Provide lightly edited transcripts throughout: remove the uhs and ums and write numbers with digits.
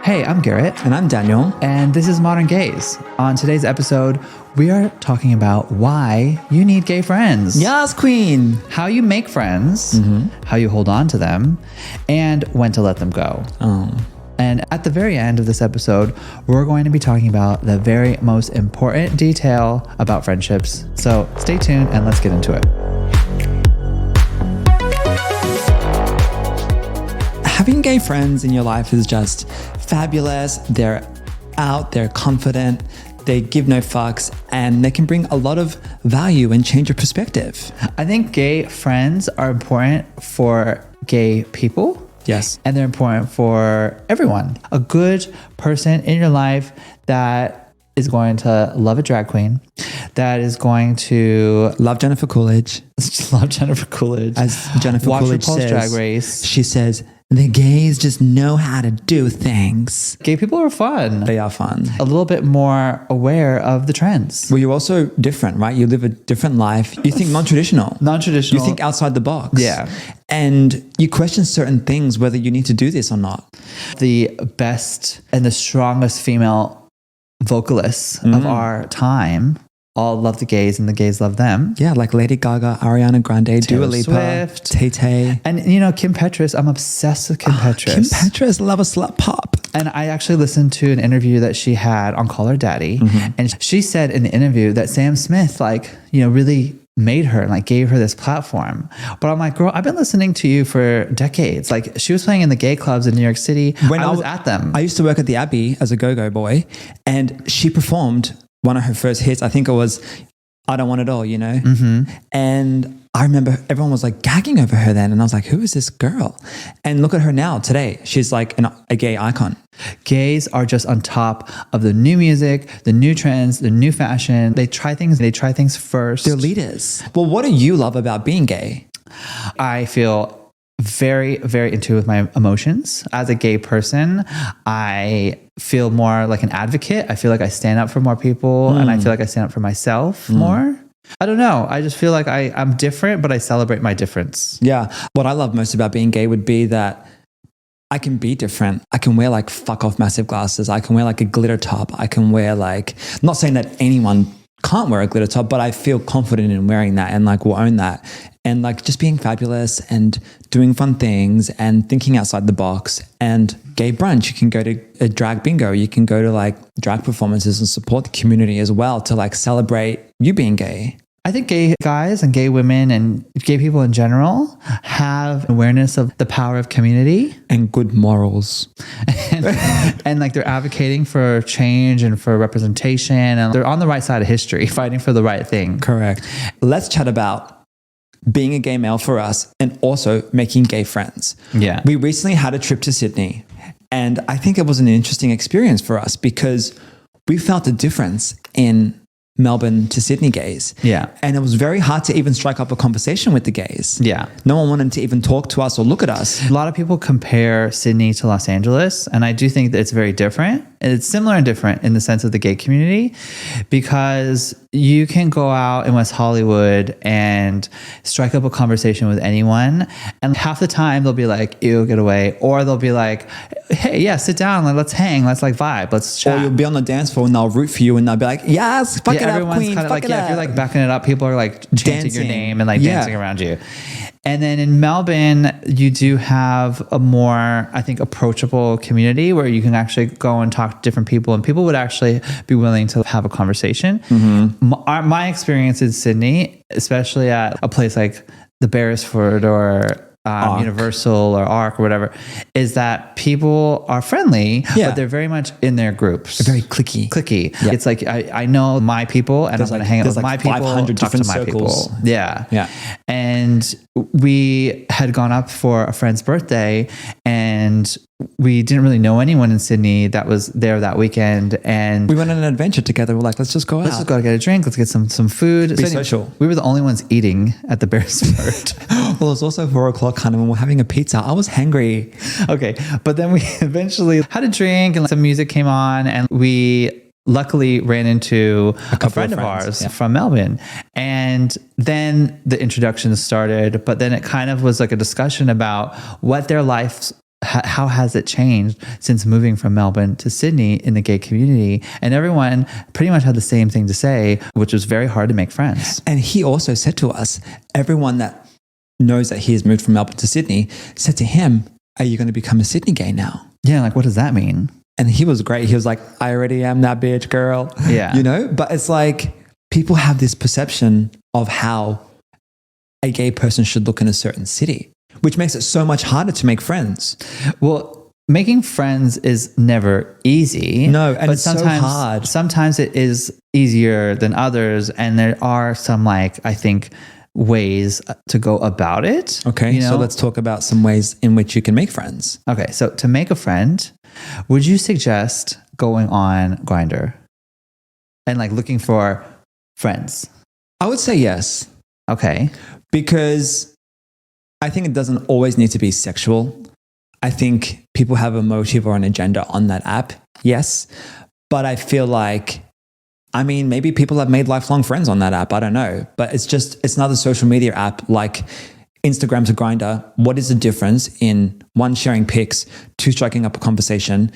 Hey, I'm Garrett. And I'm Daniel. And this is Modern Gays. On today's episode, we are talking about why you need gay friends. Yes, queen. How you make friends, how you hold on to them, and when to let them go. And at the very end of this episode, we're going to be talking about the very most important detail about friendships. So stay tuned and let's get into it. Having gay friends in your life is just fabulous. They're out, they're confident, they give no fucks, and they can bring a lot of value and change your perspective. I think gay friends are important for gay people. Yes. And they're important for everyone. A good person in your life that is going to love a drag queen, that is going to love Jennifer Coolidge. Love Jennifer Coolidge. As Jennifer watch Coolidge RuPaul's says, Drag Race. She says, the gays just know how to do things. Gay people are fun. They are fun. A little bit more aware of the trends. Well, you're also different, right? You live a different life. You think non-traditional. Non-traditional. You think outside the box. Yeah. And you question certain things, whether you need to do this or not. The best and the strongest female vocalists of our time all love the gays and the gays love them. Yeah, like Lady Gaga, Ariana Grande, Dua Lipa, Swift, Tay-Tay. And you know, Kim Petras, I'm obsessed with Kim Petras. Kim Petras, love a slut pop. And I actually listened to an interview that she had on Call Her Daddy. And she said in the interview that Sam Smith, really made her and gave her this platform. But I'm like, girl, I've been listening to you for decades. She was playing in the gay clubs in New York City. When I was at them. I used to work at the Abbey as a go-go boy, and she performed one of her first hits. I think it was I Don't Want It All, you know? And I remember everyone was gagging over her then. And I was like, who is this girl? And look at her now today. She's a gay icon. Gays are just on top of the new music, the new trends, the new fashion. They try things first. They're leaders. Well, what do you love about being gay? I feel very, very in tune with my emotions. As a gay person, I feel more like an advocate. I feel like I stand up for more people and I feel like I stand up for myself more. I don't know. I just feel like I'm different, but I celebrate my difference. Yeah. What I love most about being gay would be that I can be different. I can wear fuck off massive glasses. I can wear a glitter top. I can wear not saying that anyone can't wear a glitter top, but I feel confident in wearing that and will own that. And just being fabulous and doing fun things and thinking outside the box. And gay brunch, you can go to a drag bingo. You can go to drag performances and support the community as well to celebrate you being gay. I think gay guys and gay women and gay people in general have awareness of the power of community. And good morals. and they're advocating for change and for representation. And they're on the right side of history, fighting for the right thing. Correct. Let's chat about being a gay male for us and also making gay friends. Yeah. We recently had a trip to Sydney, and I think it was an interesting experience for us because we felt a difference in Melbourne to Sydney gays. Yeah. And it was very hard to even strike up a conversation with the gays. Yeah. No one wanted to even talk to us or look at us. A lot of people compare Sydney to Los Angeles, and I do think that it's very different. It's similar and different in the sense of the gay community, because you can go out in West Hollywood and strike up a conversation with anyone, and half the time they'll be like, ew, get away. Or they'll be like, hey, yeah, sit down, let's hang, let's vibe, let's chat. Or you'll be on the dance floor and they'll root for you and they'll be like, yes, fuck it up, queen, fuck it up. If you're backing it up, people are chanting your name and dancing around you. And then in Melbourne, you do have a more, I think, approachable community where you can actually go and talk to different people, and people would actually be willing to have a conversation. My experience in Sydney, especially at a place like the Beresford or Universal or Arc or whatever, is that people are friendly, but they're very much in their groups. They're very cliquey. Yeah. It's I know my people and I'm going to hang out with my people, 500 talk to different my circles. people. Yeah. And we had gone up for a friend's birthday, and we didn't really know anyone in Sydney that was there that weekend. And we went on an adventure together. We're like, let's just go out. Let's just go get a drink. Let's get some food. Be social. We were the only ones eating at the Beresford. Well, it was also 4 o'clock kind of when we're having a pizza. I was hungry. Okay. But then we eventually had a drink and some music came on, and we luckily ran into a friend of ours from Melbourne. And then the introductions started, but then it kind of was like a discussion about what their lives how has it changed since moving from Melbourne to Sydney in the gay community? And everyone pretty much had the same thing to say, which was very hard to make friends. And he also said to us, everyone that knows that he has moved from Melbourne to Sydney said to him, are you going to become a Sydney gay now? Yeah, like what does that mean? And he was great. He was like, I already am that bitch, girl. Yeah. You know, but it's like people have this perception of how a gay person should look in a certain city, which makes it so much harder to make friends. Well, making friends is never easy. No, and but it's so hard. Sometimes it is easier than others. And there are some, like, I think, ways to go about it. Okay, you know? so let's talk about some ways in which you can make friends. Okay, so to make a friend, would you suggest going on Grindr and like looking for friends? I would say yes. Okay. Because I think it doesn't always need to be sexual. I think people have a motive or an agenda on that app. Yes. But I feel like, I mean, maybe people have made lifelong friends on that app. I don't know. But it's another social media app like Instagram to Grindr. What is the difference in 1, sharing pics, 2, striking up a conversation,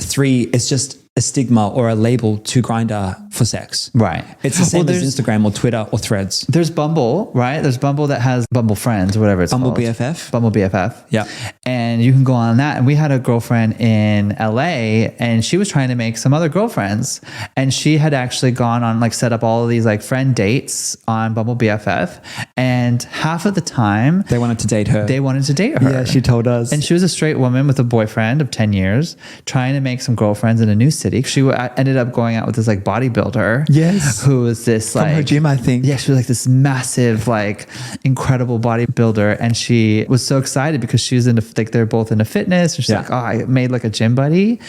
3, it's just a stigma or a label to Grindr for sex. Right. It's the same as Instagram or Twitter or Threads. There's Bumble, right? There's Bumble that has Bumble Friends or whatever it's Bumble called. BFF. Bumble BFF. Yeah. And you can go on that. And we had a girlfriend in LA and she was trying to make some other girlfriends. And she had actually gone on, like, set up all of these like friend dates on Bumble BFF. And half of the time they wanted to date her. Yeah, she told us. And she was a straight woman with a boyfriend of 10 years trying to make some girlfriends in a new city. She ended up going out with this like bodybuilder. Yes. Who was this like... From her gym, I think. Yeah, she was like this massive, like incredible bodybuilder. And she was so excited because she was into, like, they're both into fitness. And she's like, oh, I made like a gym buddy.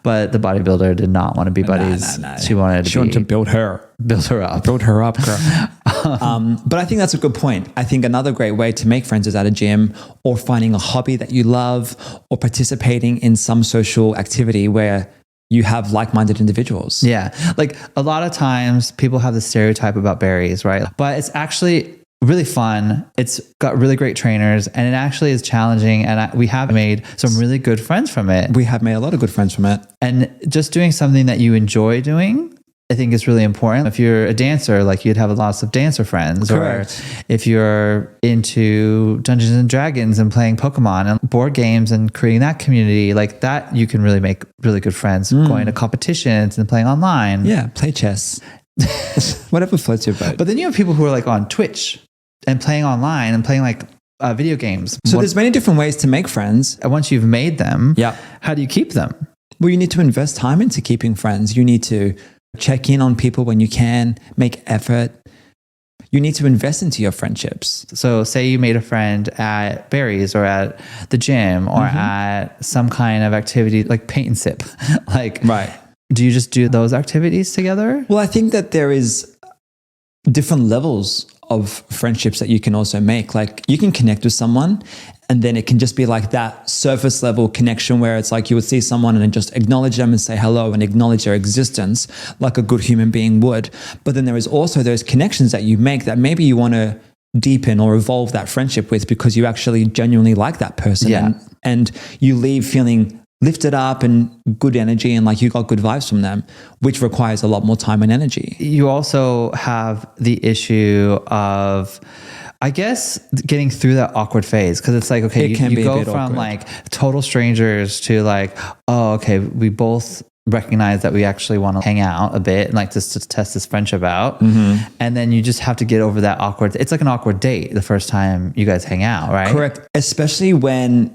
But the bodybuilder did not want to be buddies. No. She wanted to build her up. Build her up, girl. But I think that's a good point. I think another great way to make friends is at a gym or finding a hobby that you love or participating in some social activity where you have like-minded individuals. Yeah. Like a lot of times people have this stereotype about berries, right? But it's actually really fun. It's got really great trainers and it actually is challenging. And we have made some really good friends from it. We have made a lot of good friends from it. And just doing something that you enjoy doing, I think is really important. If you're a dancer, like you'd have lots of dancer friends. Correct. Or if you're into Dungeons and Dragons and playing Pokemon and board games and creating that community, like that, you can really make really good friends going to competitions and playing online. Yeah, play chess. Whatever floats your boat. But then you have people who are like on Twitch and playing online and playing like video games. So there's many different ways to make friends. And once you've made them, yeah, how do you keep them? Well, you need to invest time into keeping friends. You need to check in on people when you can, make effort. You need to invest into your friendships. So say you made a friend at Barry's or at the gym or at some kind of activity like paint and sip. Like, right. Do you just do those activities together? Well, I think that there is different levels of friendships that you can also make. Like you can connect with someone and then it can just be like that surface level connection where it's like you would see someone and then just acknowledge them and say hello and acknowledge their existence like a good human being would. But then there is also those connections that you make that maybe you want to deepen or evolve that friendship with because you actually genuinely like that person. Yeah. And you leave feeling lifted up and good energy and like you got good vibes from them, which requires a lot more time and energy. You also have the issue of, I guess, getting through that awkward phase. Cause it's like, okay, you go from awkward, like total strangers to like, oh, okay, we both recognize that we actually want to hang out a bit and like just to test this friendship out. And then you just have to get over that awkward, it's like an awkward date the first time you guys hang out, right? Correct. Especially when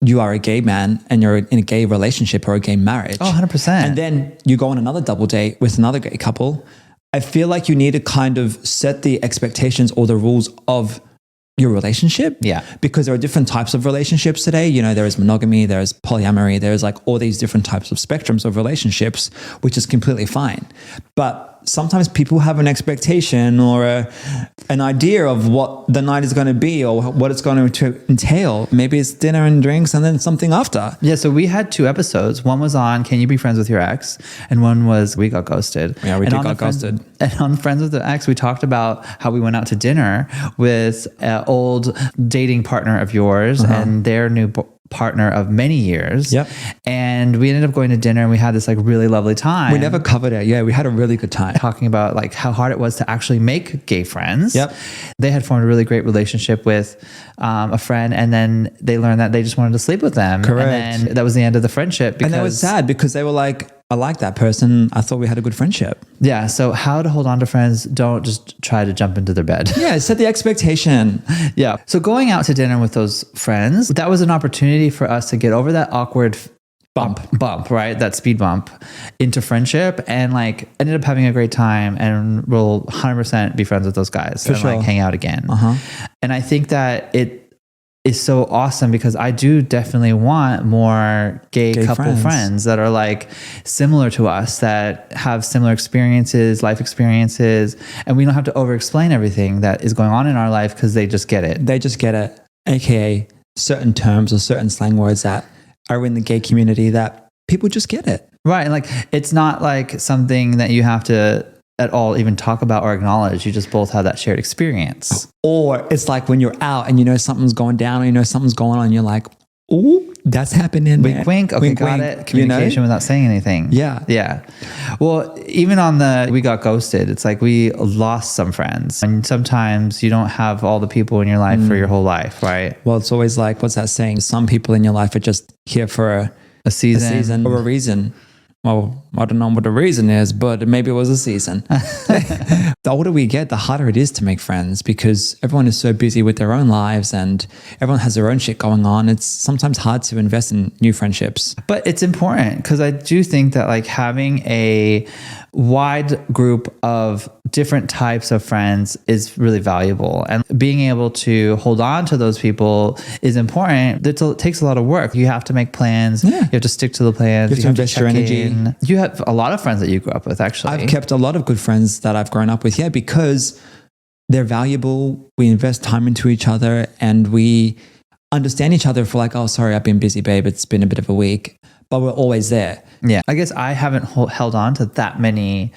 you are a gay man and you're in a gay relationship or a gay marriage. Oh, 100%. And then you go on another double date with another gay couple. I feel like you need to kind of set the expectations or the rules of your relationship. Yeah. Because there are different types of relationships today. You know, there is monogamy, there is polyamory, there's like all these different types of spectrums of relationships, which is completely fine. But sometimes people have an expectation or an idea of what the night is going to be or what it's going to entail. Maybe it's dinner and drinks and then something after. Yeah, so we had 2 episodes. One was on Can You Be Friends with Your Ex? And one was We Got Ghosted. Yeah, we got ghosted. And on Friends with the Ex, we talked about how we went out to dinner with an old dating partner of yours and their new partner of many years. Yep. And we ended up going to dinner and we had this like really lovely time. We never covered it. Yeah, we had a really good time. Talking about like how hard it was to actually make gay friends. Yep. They had formed a really great relationship with a friend, and then they learned that they just wanted to sleep with them. Correct. And then that was the end of the friendship. And that was sad because they were like, I like that person. I thought we had a good friendship. Yeah. So how to hold on to friends, don't just try to jump into their bed. Yeah, set the expectation. Yeah. So going out to dinner with those friends, that was an opportunity for us to get over that awkward bump, right? That speed bump into friendship, and like ended up having a great time, and we'll 100% be friends with those guys and like hang out again. And I think that it is so awesome because I do definitely want more gay couple friends that are like similar to us, that have similar experiences, life experiences, and we don't have to over explain everything that is going on in our life because they just get it. They just get it. AKA certain terms or certain slang words that are in the gay community that people just get it. Right. And like, it's not like something that you have to at all even talk about or acknowledge. You just both have that shared experience. Or it's like when you're out and you know something's going down or you know something's going on, you're like, ooh, that's happening. Wink, wink. Okay, got it. Communication without saying anything. Yeah. Yeah. Well, even on we got ghosted, it's like we lost some friends. And sometimes you don't have all the people in your life for your whole life, right? Well, it's always like, what's that saying? Some people in your life are just here for a season or a reason. Well, I don't know what the reason is, but maybe it was a season. The older we get, the harder it is to make friends because everyone is so busy with their own lives and everyone has their own shit going on. It's sometimes hard to invest in new friendships. But it's important because I do think that like having a wide group of different types of friends is really valuable, and being able to hold on to those people is important. It takes a lot of work. You have to make plans. Yeah. You have to stick to the plans. You have to invest your energy. You have a lot of friends that you grew up with, actually. I've kept a lot of good friends that I've grown up with, because they're valuable. We invest time into each other and we understand each other for like, oh, sorry, I've been busy, babe. It's been a bit of a week, but we're always there. Yeah. I guess I haven't held on to that many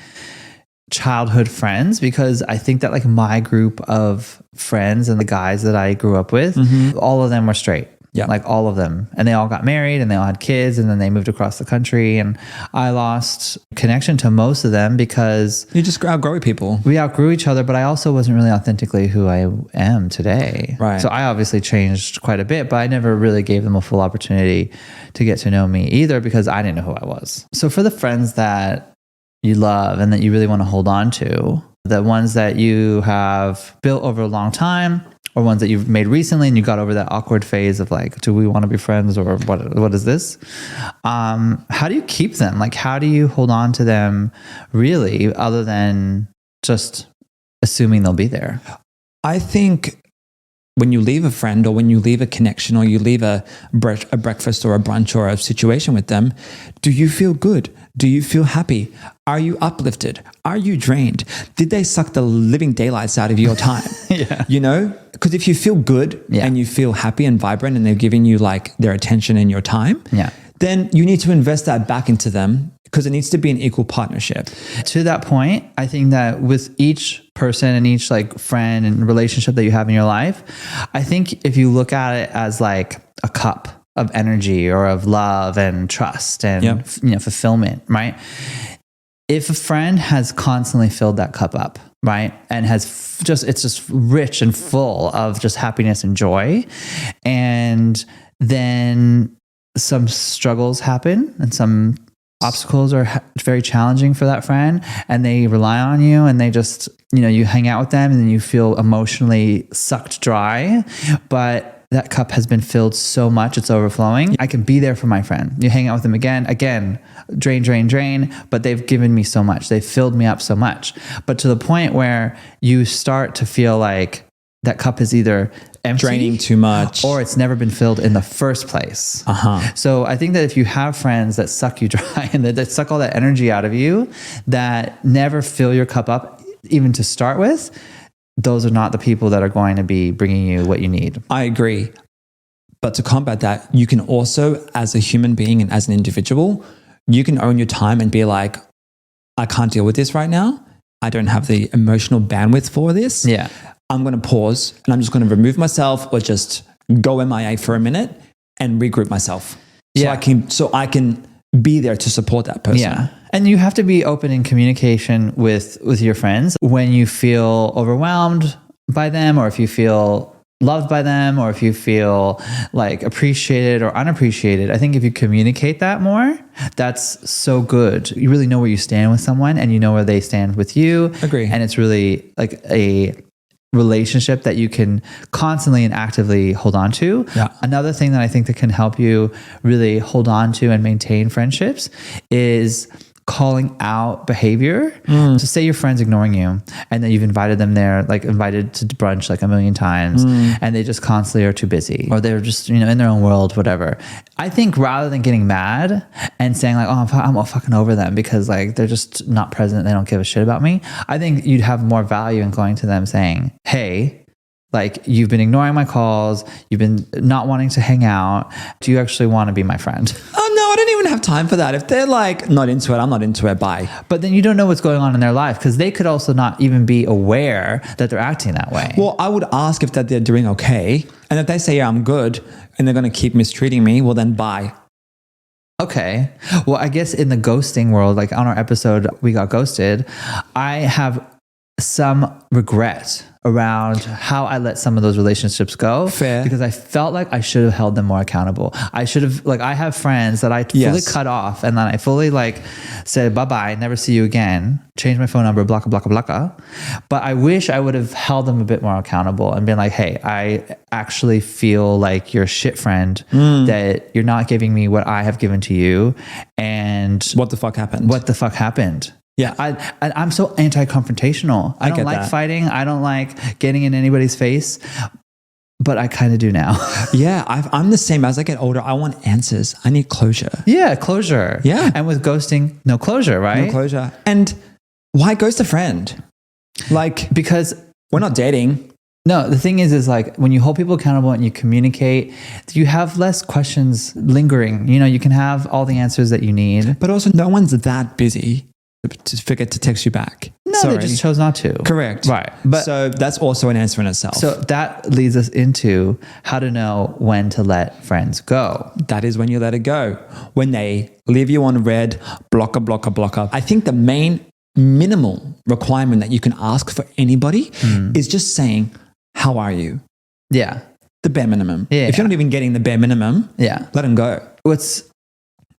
childhood friends because I think that like my group of friends and the guys that I grew up with, all of them were straight. Yeah. Like all of them. And they all got married and they all had kids and then they moved across the country. And I lost connection to most of them because you just outgrow people. We outgrew each other, but I also wasn't really authentically who I am today. Right. So I obviously changed quite a bit, but I never really gave them a full opportunity to get to know me either because I didn't know who I was. So for the friends that you love and that you really want to hold on to, the ones that you have built over a long time, or ones that you've made recently and you got over that awkward phase of like, do we want to be friends or what is this? How do you keep them? Like, how do you hold on to them really, other than just assuming they'll be there? I think when you leave a friend or when you leave a connection or you leave a breakfast or a brunch or a situation with them, do you feel good? Do you feel happy? Are you uplifted? Are you drained? Did they suck the living daylights out of your time? Yeah. You know, because if you feel good and you feel happy and vibrant and they're giving you like their attention and your time, then you need to invest that back into them because it needs to be an equal partnership. To that point, I think that with each person and each like friend and relationship that you have in your life, I think if you look at it as like a cup of energy or of love and trust and fulfillment, right? If a friend has constantly filled that cup up, right, and has it's just rich and full of just happiness and joy, and then some struggles happen and some obstacles are very challenging for that friend and they rely on you and they just, you hang out with them and then you feel emotionally sucked dry, but that cup has been filled so much, it's overflowing. I can be there for my friend. You hang out with them again, drain, but they've given me so much. They've filled me up so much. But to the point where you start to feel like that cup is either empty, draining too much, or it's never been filled in the first place. So I think that if you have friends that suck you dry and that suck all that energy out of you, that never fill your cup up, even to start with, those are not the people that are going to be bringing you what you need. I agree. But to combat that, you can also, as a human being and as an individual, you can own your time and be like, I can't deal with this right now. I don't have the emotional bandwidth for this. Yeah. I'm going to pause and I'm just going to remove myself or just go MIA for a minute and regroup myself. Yeah. So I can be there to support that person. Yeah. And you have to be open in communication with your friends when you feel overwhelmed by them, or if you feel loved by them, or if you feel like appreciated or unappreciated. I think if you communicate that more, that's so good. You really know where you stand with someone, and you know where they stand with you. Agree. And it's really like a relationship that you can constantly and actively hold on to. Yeah. Another thing that I think that can help you really hold on to and maintain friendships is calling out behavior. So say your friend's ignoring you, and then you've invited them there, like invited to brunch like a million times, and they just constantly are too busy, or they're just, in their own world, whatever. I think rather than getting mad and saying like, oh, I'm all fucking over them because like they're just not present, they don't give a shit about me, I think you'd have more value in going to them saying, hey, like, you've been ignoring my calls, you've been not wanting to hang out. Do you actually want to be my friend? Oh no, I don't even have time for that. If they're like not into it, I'm not into it. Bye. But then you don't know what's going on in their life, because they could also not even be aware that they're acting that way. Well, I would ask if that they're doing okay. And if they say, yeah, I'm good, and they're going to keep mistreating me, well then bye. Okay. Well, I guess in the ghosting world, like on our episode, We Got Ghosted, I have some regret around how I let some of those relationships go. Fair. Because I felt like I should have held them more accountable. I should have, like, I have friends that I fully cut off, and then I fully like said, bye-bye, never see you again, change my phone number, blah, blah, blah, blah. But I wish I would have held them a bit more accountable and been like, hey, I actually feel like you're a shit friend, that you're not giving me what I have given to you. And What the fuck happened? Yeah. I'm so anti-confrontational. I don't like fighting. I don't like getting in anybody's face, but I kind of do now. Yeah. I'm the same. As I get older, I want answers. I need closure. Yeah. Closure. Yeah. And with ghosting, no closure, right? No closure. And why ghost a friend? Like, because we're not dating. No, the thing is like when you hold people accountable and you communicate, you have less questions lingering. You can have all the answers that you need. But also no one's that busy to forget to text you back. No, they just chose not to. Correct. Right. But so that's also an answer in itself. So that leads us into how to know when to let friends go. That is when you let it go. When they leave you on red, blocker. I think the main minimal requirement that you can ask for anybody is just saying, how are you? Yeah. The bare minimum. Yeah. If you're not even getting the bare minimum, let them go. What's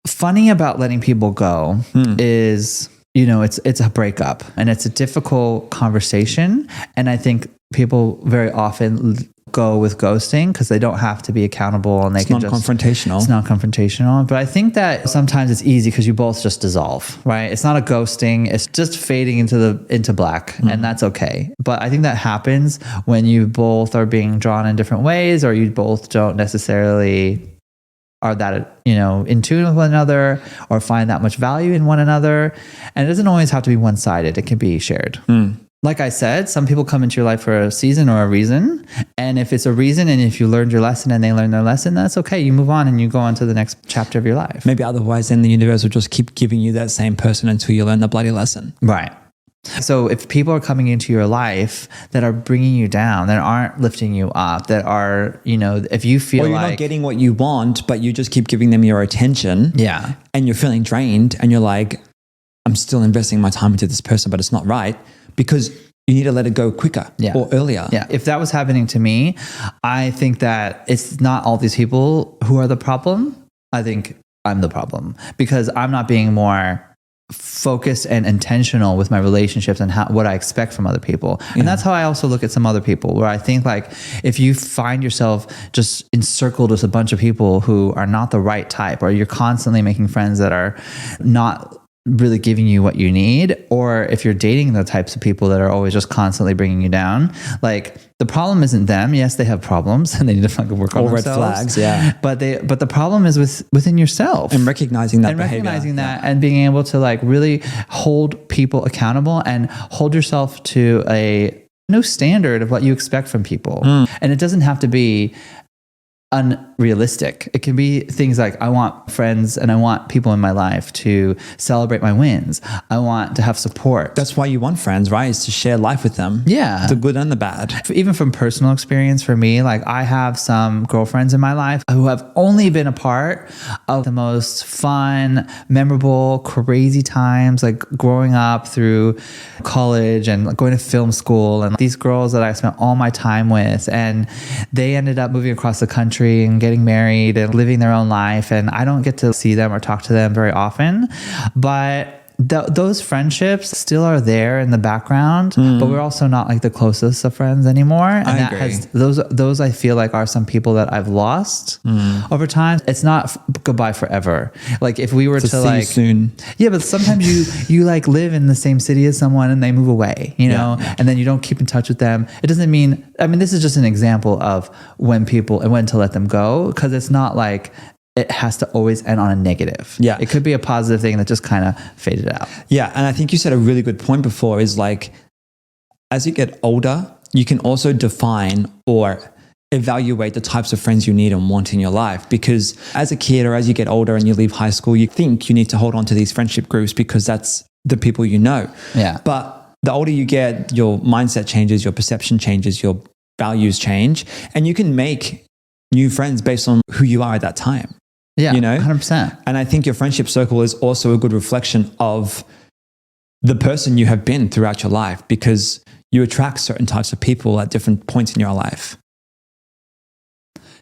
funny about letting people go is, it's a breakup, and it's a difficult conversation. And I think people very often go with ghosting because they don't have to be accountable, and it's non-confrontational. It's not confrontational. But I think that sometimes it's easy because you both just dissolve, right? It's not a ghosting. It's just fading into black, and that's okay. But I think that happens when you both are being drawn in different ways, or you both don't necessarily are that, in tune with one another, or find that much value in one another. And it doesn't always have to be one-sided. It can be shared. Like I said, some people come into your life for a season or a reason. And if it's a reason, and if you learned your lesson and they learned their lesson, that's okay. You move on and you go on to the next chapter of your life. Maybe otherwise then the universe will just keep giving you that same person until you learn the bloody lesson. Right. So if people are coming into your life that are bringing you down, that aren't lifting you up, that are, if you feel or you're like not getting what you want, but you just keep giving them your attention. Yeah. And you're feeling drained, and you're like, I'm still investing my time into this person, but it's not right, because you need to let it go quicker or earlier. Yeah. If that was happening to me, I think that it's not all these people who are the problem. I think I'm the problem, because I'm not being more focused and intentional with my relationships and what I expect from other people. And that's how I also look at some other people, where I think like if you find yourself just encircled with a bunch of people who are not the right type, or you're constantly making friends that are not really giving you what you need, or if you're dating the types of people that are always just constantly bringing you down, like the problem isn't them. Yes, they have problems and they need to fucking work on themselves. Red flags, yeah. But the problem is within yourself, and recognizing that behavior. And being able to like really hold people accountable and hold yourself to a no standard of what you expect from people. And it doesn't have to be unrealistic. It can be things like, I want friends and I want people in my life to celebrate my wins. I want to have support. That's why you want friends, right? Is to share life with them. Yeah. The good and the bad. Even from personal experience for me, like I have some girlfriends in my life who have only been a part of the most fun, memorable, crazy times, like growing up through college and going to film school, and these girls that I spent all my time with, and they ended up moving across the country and getting married and living their own life. And I don't get to see them or talk to them very often, but those friendships still are there in the background, but we're also not like the closest of friends anymore. And I that agree. those I feel like are some people that I've lost over time. It's not goodbye forever. Like if we were to see you like soon. Yeah, but sometimes you like live in the same city as someone and they move away, you know, and then you don't keep in touch with them. It doesn't mean, I mean, this is just an example of when to let them go, because it's not like it has to always end on a negative. Yeah. It could be a positive thing that just kind of faded out. Yeah. And I think you said a really good point before, is like, as you get older, you can also define or evaluate the types of friends you need and want in your life. Because as a kid, or as you get older and you leave high school, you think you need to hold on to these friendship groups because that's the people you know. Yeah. But the older you get, your mindset changes, your perception changes, your values change, and you can make new friends based on who you are at that time. Yeah, you know, 100%. And I think your friendship circle is also a good reflection of the person you have been throughout your life, because you attract certain types of people at different points in your life.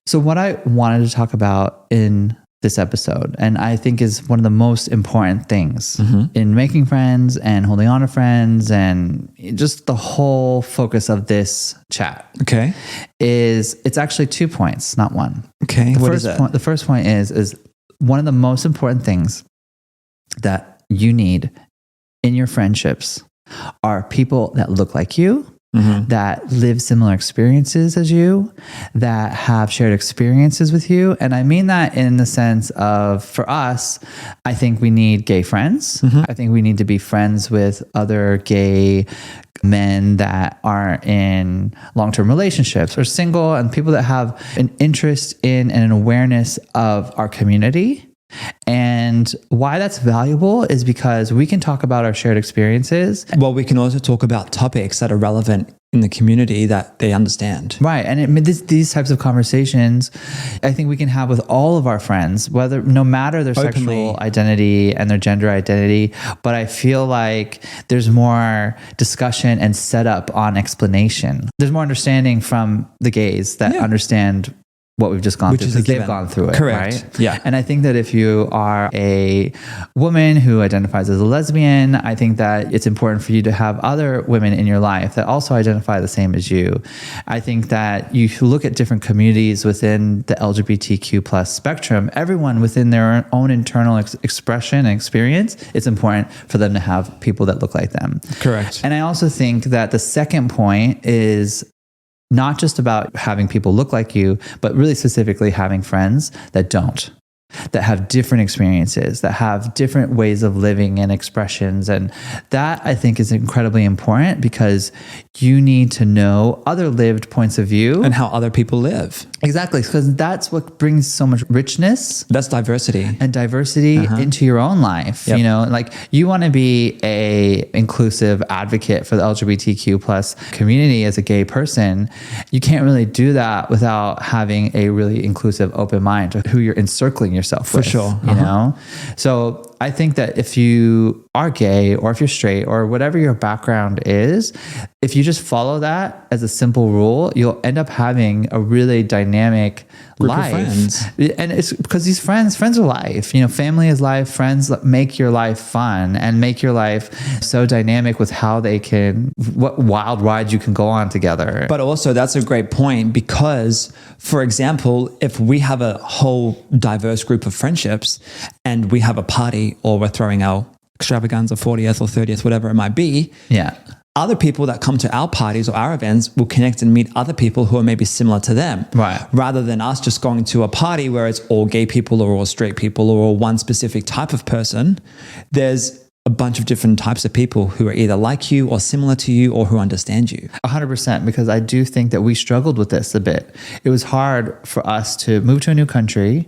So what I wanted to talk about in this episode, and I think is one of the most important things in making friends and holding on to friends, and just the whole focus of this chat, Okay. is it's actually 2 points, not one. Okay. What is that? The first point is one of the most important things that you need in your friendships are people that look like you, that live similar experiences as you, that have shared experiences with you. And I mean that in the sense of, for us, I think we need gay friends. I think we need to be friends with other gay men that are in long-term relationships or single, and people that have an interest in and an awareness of our community. And why that's valuable is because we can talk about our shared experiences. Well, we can also talk about topics that are relevant in the community that they understand. Right. And these types of conversations, I think we can have with all of our friends, no matter their sexual identity and their gender identity. But I feel like there's more discussion and setup on explanation. There's more understanding from the gays that understand what we've just gone through, because they've gone through it. Correct. Right? Yeah. And I think that if you are a woman who identifies as a lesbian, I think that it's important for you to have other women in your life that also identify the same as you. I think that you look at different communities within the LGBTQ plus spectrum, everyone within their own internal expression and experience, it's important for them to have people that look like them. Correct. And I also think that the second point is not just about having people look like you, but really specifically having friends that don't, that have different experiences, that have different ways of living and expressions. And that, I think, is incredibly important, because you need to know other lived points of view. And how other people live. Exactly, because that's what brings so much richness. That's diversity. And diversity into your own life. Yep. You know, like you want to be a inclusive advocate for the LGBTQ plus community as a gay person. You can't really do that without having a really inclusive, open mind to who you're encircling yourself with. For sure. You know? So I think that if you are gay, or if you're straight, or whatever your background is, if you just follow that as a simple rule, you'll end up having a really dynamic Group life. of friends. And it's because these friends are life. You know, family is life. Friends make your life fun and make your life so dynamic with how they can, what wild rides you can go on together. But also, that's a great point, because, for example, if we have a whole diverse group of friendships and we have a party, or we're throwing our extravaganza 40th or 30th, whatever it might be. Yeah. Other people that come to our parties or our events will connect and meet other people who are maybe similar to them. Right. Rather than us just going to a party where it's all gay people or all straight people or all one specific type of person. There's a bunch of different types of people who are either like you or similar to you or who understand you. 100%, because I do think that we struggled with this a bit. It was hard for us to move to a new country.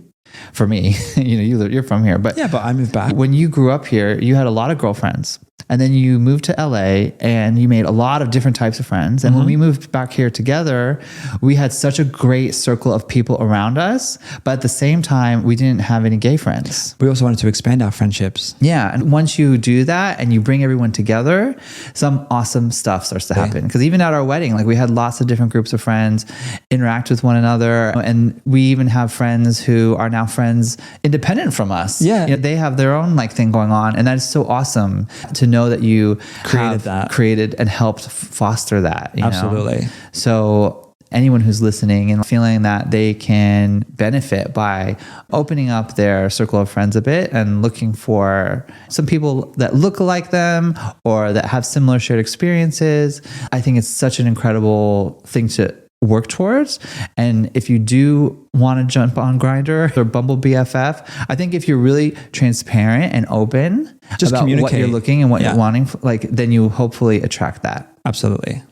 For me, you're from here, but I moved back. When you grew up here, you had a lot of girlfriends. And then you moved to LA and you made a lot of different types of friends. And when we moved back here together, we had such a great circle of people around us. But at the same time, we didn't have any gay friends. We also wanted to expand our friendships. Yeah. And once you do that and you bring everyone together, some awesome stuff starts to happen. Because even at our wedding, like we had lots of different groups of friends interact with one another. And we even have friends who are now friends independent from us. Yeah. They have their own like thing going on. And that is so awesome to know that you created and helped foster that. Absolutely. So anyone who's listening and feeling that they can benefit by opening up their circle of friends a bit and looking for some people that look like them or that have similar shared experiences, I think it's such an incredible thing to work towards. And if you do want to jump on Grindr or Bumble BFF, I think if you're really transparent and open just about what you're looking and what you're wanting, like then you hopefully attract that. Absolutely.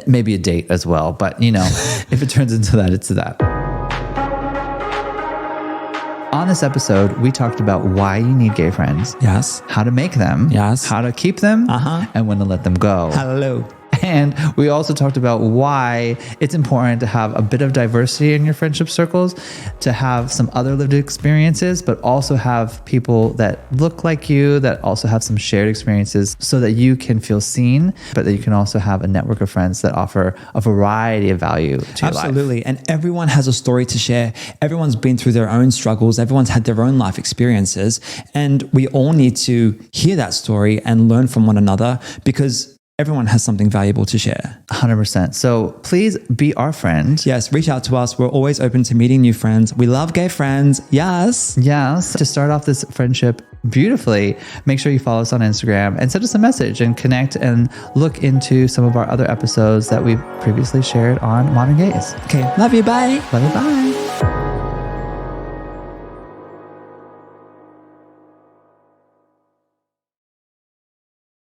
Maybe a date as well, but if it turns into that, it's that. On this episode, we talked about why you need gay friends. Yes. How to make them. Yes. How to keep them. And when to let them go. Hello. And we also talked about why it's important to have a bit of diversity in your friendship circles, to have some other lived experiences, but also have people that look like you, that also have some shared experiences so that you can feel seen, but that you can also have a network of friends that offer a variety of value to your life. Absolutely. And everyone has a story to share. Everyone's been through their own struggles. Everyone's had their own life experiences. And we all need to hear that story and learn from one another because everyone has something valuable to share. 100%. So please be our friend. Yes, reach out to us. We're always open to meeting new friends. We love gay friends. Yes. Yes. To start off this friendship beautifully, make sure you follow us on Instagram and send us a message and connect and look into some of our other episodes that we've previously shared on Modern Gays. Okay. Love you. Bye. Love you. Bye.